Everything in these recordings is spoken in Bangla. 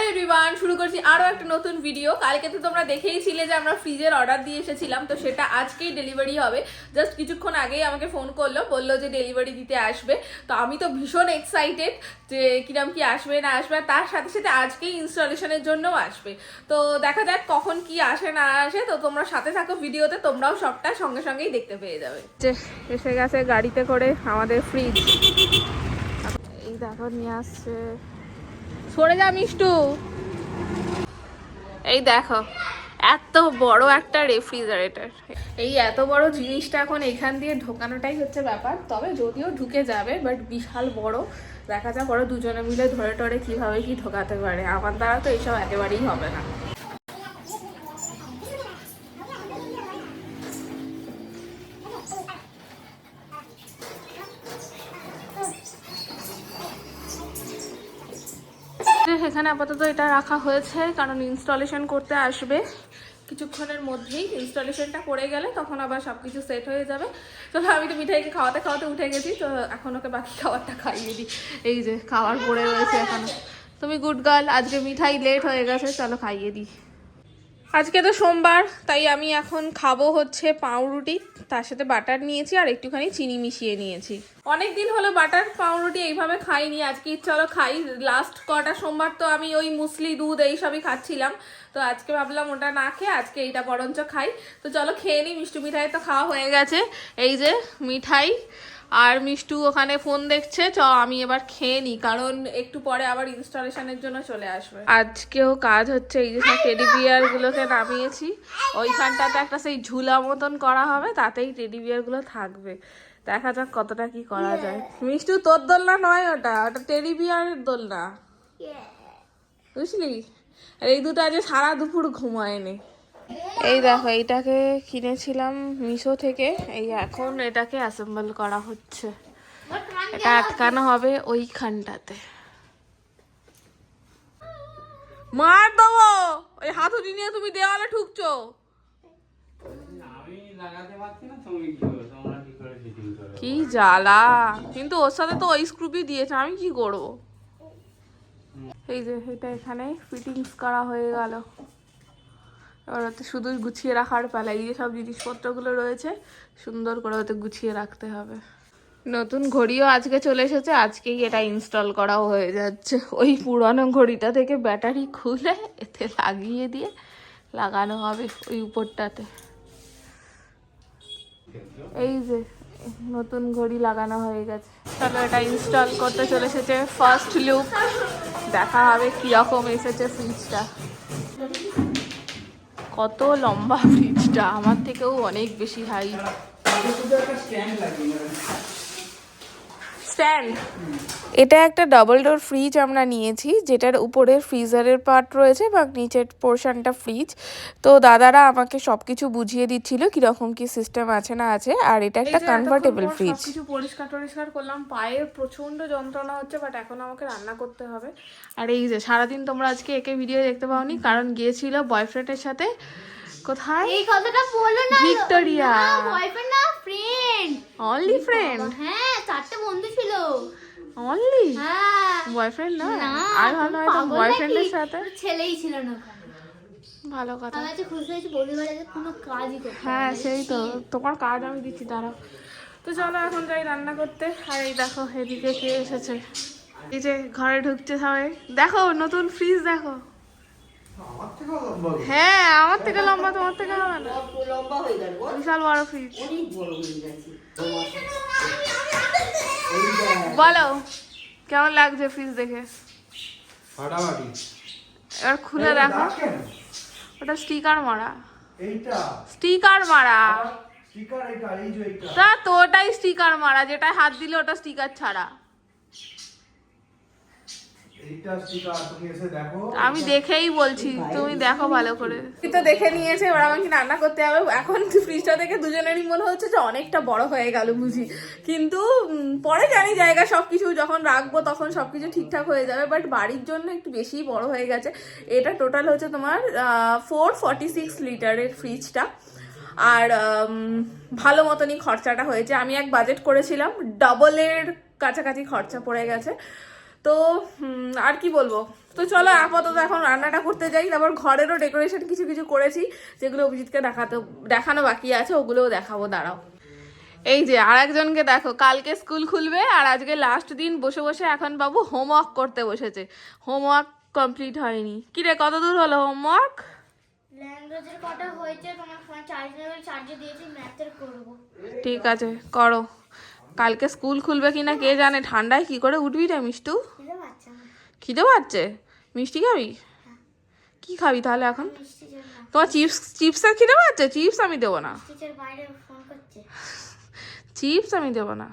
এভরিওয়ান, শুরু করছি আরো একটা নতুন ভিডিও। কালকে তো তোমরা দেখেইছিলে যে আমরা ফ্রিজের অর্ডার দিয়ে এসেছিলাম, তো সেটা আজকেই ডেলিভারি হবে। জাস্ট কিছুক্ষণ আগেই আমাকে ফোন করলো, বললো যে ডেলিভারি দিতে আসবে। তো আমি তো ভীষণ এক্সাইটেড যে কিরম কি আসবে না আসবে, তার সাথে সাথে আজকেই ইনস্টলেশনের জন্যও আসবে। তো দেখা যাক কখন কি আসে না আসে। তো তোমরা সাথে থাকো ভিডিওতে, তোমরাও সবটা সঙ্গে সঙ্গেই দেখতে পেয়ে যাবে। এসে গেছে গাড়িতে করে আমাদের ফ্রিজ। এই দেখো নিয়ে আসছে, সরে যা মিষ্টু। এই দেখো এত বড় একটা রেফ্রিজারেটর, এই এত বড় জিনিসটা এখন এখান দিয়ে ঢোকানোটাই হচ্ছে ব্যাপার। তবে যদিও ঢুকে যাবে, বাট বিশাল বড়। দেখা যাক ওরা দুজনে মিলে ধরে টরে কিভাবে কি ঢোকাতে পারে। আমার দ্বারা তো এইসব একেবারেই হবে না। এখানে আপাতত এটা রাখা হয়েছে, কারণ ইনস্টলেশন করতে আসবে কিছুক্ষণের মধ্যেই। ইনস্টলেশনটা করে গেলে তখন আবার সবকিছু সেট হয়ে যাবে। তো আমি তো মিঠাইকে খাওয়াতে খাওয়াতে উঠে গেছি, তো এখন ওকে বাকি খাবারটা খাইয়ে দিই। এই যে খাবার পড়ে রয়েছে এখনো। তুমি গুড গার্ল, আজকে মিঠাই লেট হয়ে গেছে, চলো খাইয়ে দিই। আজকে তো সোমবার, তাই আমি এখন খাবো হচ্ছে পাউরুটি, তার সাথে বাটার নিয়েছি আর একটুখানি চিনি মিশিয়ে নিয়েছি। অনেকদিন হলো বাটার পাউরুটি এইভাবে খাইনি, আজকে চলো খাই। লাস্ট কটা সোমবার তো আমি ওই মুসলি দুধ এইসবই খাচ্ছিলাম, তো আজকে ভাবলাম ওটা না খেয়ে আজকে এইটা বরঞ্চ খাই। তো চলো খেয়ে নিই। মিষ্টি মিঠাই তো খাওয়া হয়ে গেছে, এই যে মিঠাই। আর মিষ্টু ওখানে ফোন দেখছে। আমি এবার খেয়ে নিই, কারণ একটু পরে আবার ইনস্টলেশনের জন্য চলে আসবে। আজকেও কাজ হচ্ছে, এই যে সব টেডি বিয়ার গুলোকে নামিয়েছি। ওইখানটাতে একটা সেই ঝুলা মতন করা হবে, তাতেই টেডি বিয়ার গুলো থাকবে। দেখা যাক কতটা কি করা যায়। মিষ্টু তোর দোলনা নয়, ওটা ওটা টেডি বিয়ারের দোলনা, বুঝলি? আর এই দুটো আজ সারা দুপুর ঘুমায়নি। এই দেখো এইটাকে কিনেছিলাম মিশো থেকে, এই এখন এটাকে অ্যাসেম্বল করা হচ্ছে। এটা আটকানো হবে ওইখানটাতে। মার দেবো, ওই হাতুড়ি নিয়ে তুমি দেওয়ালে ঠুকছো। কি জ্বালা, কিন্তু ওর সাথে তো ওই স্ক্রুপই দিয়েছে, আমি কি করবো। এই যে এটা এখানে ফিটিংস করা হয়ে গেল। এবার ওতে শুধু গুছিয়ে রাখার পালা। এই যে সব জিনিসপত্রগুলো রয়েছে, সুন্দর করে ওতে গুছিয়ে রাখতে হবে। নতুন ঘড়িও আজকে চলে এসেছে, আজকেই এটা ইনস্টল করাও হয়ে যাচ্ছে। ওই পুরনো ঘড়িটা থেকে ব্যাটারি খুলে এতে লাগিয়ে দিয়ে লাগানো হবে ওই উপরটাতে। এই যে নতুন ঘড়ি লাগানো হয়ে গেছে। তাহলে এটা ইনস্টল করতে চলে এসেছে। ফার্স্ট লুক দেখা হবে কিরকম এসেছে ফ্রিজটা। কত লম্বা ফ্রিজটা, আমার থেকেও অনেক বেশি হাই। স্ট্যান্ড, এটা একটা ডাবল ডোর ফ্রিজ আমরা নিয়েছি, যেটার উপরের ফ্রিজারের পার্ট রয়েছে বা নিচের পোর্শনটা ফ্রিজ। তো দাদারা আমাকে সবকিছু বুঝিয়ে দিচ্ছিল কিরকম কি সিস্টেম আছে না আছে। আর এটা একটা কনভার্টেবল ফ্রিজ। কিছু পরিষ্কার করলাম, পায়ে প্রচন্ড যন্ত্রণা হচ্ছে, বাট এখন আমাকে রান্না করতে হবে। আর এই যে সারাদিন তোমরা আজকে একে ভিডিও দেখতে পাওনি, কারণ গিয়েছিল বয়ফ্রেন্ডের সাথে। কোথায়? এই কথাটা বলো না, ভিক্টোরিয়া। বয়ফ্রেন্ড না, ফ্রেন্ড। Only friend? হ্যাঁ, চারটে বন্ধু ছিল। অনলি? হ্যাঁ, বয়ফ্রেন্ড না? না, আর ভালো হয় তো বয়ফ্রেন্ডের সাথে। ছেলেই ছিল না ওখানে। ভালো কথা। আমি আজকে খুশি হয়েছি, বন্ধুদের সাথে কোনো কাজই করতে। হ্যাঁ সেই তো, তোমার কাজ আমি দিচ্ছি, দাঁড়াও। তো চলো এখন যাই রান্না করতে। আর এই দেখো এদিকে কে এসেছে, এই যে ঘরে ঢুকছে সবাই। দেখো নতুন ফ্রিজ দেখো। হ্যাঁ আমার থেকে লম্বা, তোমার থেকে হবে না, বিশাল বড় ফ্রিজ। বলো কেমন লাগছে ফ্রিজ দেখে? এবার খুলে দেখো, ওটা স্টিকার মারা। স্টিকার মারা তা তো, ওটাই স্টিকার মারা, যেটা হাত দিলে ওটা স্টিকার ছাড়া। আমি দেখেই বলছি, তুমি দেখো ভালো করে। তো দেখে নিয়েছে, এবার আমাকে রান্না করতে হবে। এখন ফ্রিজটা দেখে দুজনেরই মনে হচ্ছে যে অনেকটা বড় হয়ে গেল বুঝি, কিন্তু পরে জানি জায়গা সবকিছু যখন রাখবো তখন সবকিছু ঠিকঠাক হয়ে যাবে। বাট বাড়ির জন্য একটু বেশি বড় হয়ে গেছে। এটা টোটাল হচ্ছে তোমার 446 লিটারের ফ্রিজটা। আর ভালো মতনই খরচাটা হয়েছে। আমি এক বাজেট করেছিলাম, ডাবলের কাছাকাছি খরচা পড়ে গেছে। তো আর কি বলবো, তো চলো আপাতত এখন রান্নাটা করতে যাই, তারপর ঘরেরও ডেকোরেশন কিছু কিছু করেছি যেগুলো অভিজিৎকে দেখানো বাকি আছে, ওগুলোও দেখাবো, দাঁড়াও। এই যে আর একজনকে দেখো, কালকে স্কুল খুলবে আর আজকে লাস্ট দিন, বসে বসে এখন বাবু হোমওয়ার্ক করতে বসেছে, হোমওয়ার্ক কমপ্লিট হয়নি। কি রে, কত দূর হলো হোমওয়ার্ক? ল্যাঙ্গুয়েজের কটা হয়েছে, তোমার ফোন চার্জ নেবে, চার্জে দিয়েছি, ম্যাথের করব। ঠিক আছে করো, কালকে স্কুল খুলবে কিনা কে জানে, ঠান্ডায় কি করে উঠবি রে মিষ্টু? বুঝতে পারছো না? খিদে পাচ্ছে, মিষ্টি খাবি? কি খাবি তাহলে এখন? টিচার না, তোমার চিপসের খিদে পাচ্ছে? চিপস আমি দেবো না, টিচার বাইরে ফোন করছে, চিপস আমি দেবো না,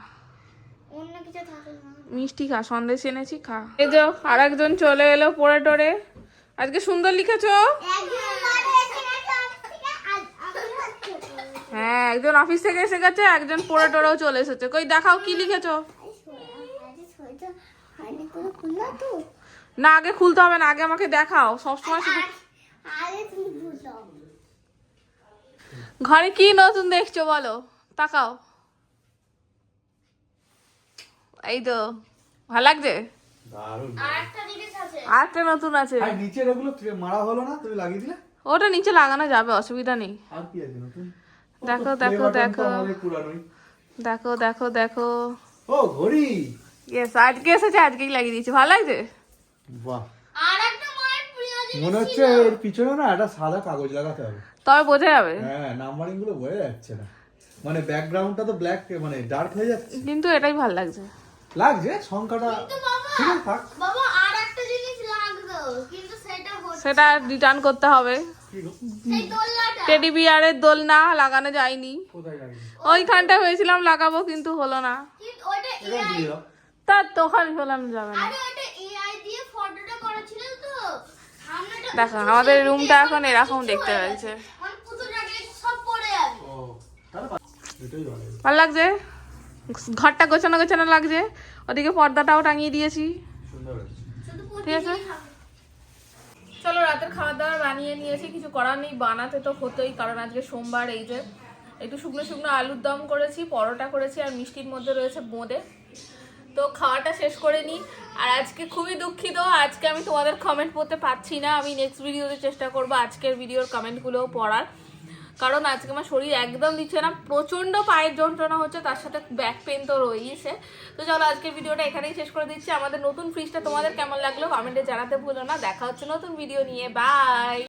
অন্য কিছু থাকে না। মিষ্টি খা, সন্দেশ এনেছি খা। এই যে আর একজন চলে এলো পড়ে টরে, আজকে সুন্দর লিখেছো। হ্যাঁ, একজন অফিস থেকে এসে গেছে, একজন পড়ে টরেও চলে এসেছে। কই দেখাও কি লিখেছো। না আগে খুলতে হবে না, আগে আমাকে দেখাও, সবসময় শুধু ঘরে কি নতুন দেখছো বলো, তাকাও। এই তো ভালো লাগছে, দারুণ। আরেকটা জিনিস আছে, আরেকটা নতুন আছে। আর নিচের ওগুলো মারা হলো না, তুমি লাগিয়ে দিলে? ওটা নিচে লাগানো যাবে, অসুবিধা নেই। আর কি আছে নতুন? দেখো ও তো দেখো play button তো দেখো আমাদের পুরানোই। দেখো দেখো দেখো, ও ঘড়ি, ইয়েস আজকে এসেছে, আজকেই লাগিয়ে দিয়েছি, ভালো লাগছে। বাহ, আরেকটা মায়ের প্রিয় জিনিস মনে হচ্ছে এর পিছনে না একটা সাদা কাগজ লাগাতে হবে। তবে বোঝা যাবে, হ্যাঁ, নাম্বারিং গুলো বোঝা যাচ্ছে না, মানে ব্যাকগ্রাউন্ডটা তো ব্ল্যাক, মানে ডার্ক হয়ে যাচ্ছে। কিন্তু এটাই ভালো লাগছে। লাগছে সংখ্যাটা ঠিক আছে, থাক। বাবা আরেকটা জিনিস লাগতো, কিন্তু সেটা হচ্ছে সেটা রিটার্ন করতে হবে। কি গো? সেই দোলনাটা। টেডি বিয়ারের দোলনা লাগানো যায়নি, কোথায় লাগিয়ে? ওইখানটা হয়েছিলাম লাগাবো কিন্তু হলো না। কিন্তু ওটা এটা এআই, দিয়ে দাও। তার দোকান ফেলানো যাবে না। আরে ওটা এআই দিয়ে ফটোটা করা ছিল তো, সামনেটা দেখো আমাদের রুমটা এখন এরকম দেখতে লাগছে, মানে পুতুলটাকে সব পড়ে যাবে। ও তাহলে এটাই ভালো। ভালো লাগছে, ঘরটা গোছানো গোছানো লাগছে, ওদিকে পর্দাটাও টাঙিয়ে দিয়েছি। সুন্দর হয়েছে। শুধু ঠিক আছে, পুতুলই থাকবে। চলো রাতের খাবার দাবার বানিয়ে নিয়েছি, কিছু করার নেই, বানাতে তো হতোই, কারণ আজকে সোমবার। এই যে একটু শুকনো শুকনো আলুর দম করেছি, পরোটা করেছি, আর মিষ্টির মধ্যে রয়েছে বোঁদে। তো খাওয়াটা শেষ করে নিই। আর আজকে খুবই দুঃখিত, আজকে আমি তোমাদের কমেন্ট পড়তে পারছি না, আমি নেক্সট ভিডিওতে চেষ্টা করবো আজকের ভিডিওর কমেন্টগুলোও পড়ার, কারণ আজকে আমার শরীর একদম দিচ্ছে না, প্রচণ্ড পায়ের যন্ত্রণা হচ্ছে, তার সাথে ব্যাক পেন তো রয়েছে। তো চলো আজকের ভিডিওটা এখানেই শেষ করে দিচ্ছি। আমাদের নতুন ফ্রিজটা তোমাদের কেমন লাগলো কমেন্টে জানাতে ভুলো না। দেখা হচ্ছে নতুন ভিডিও নিয়ে, বাই।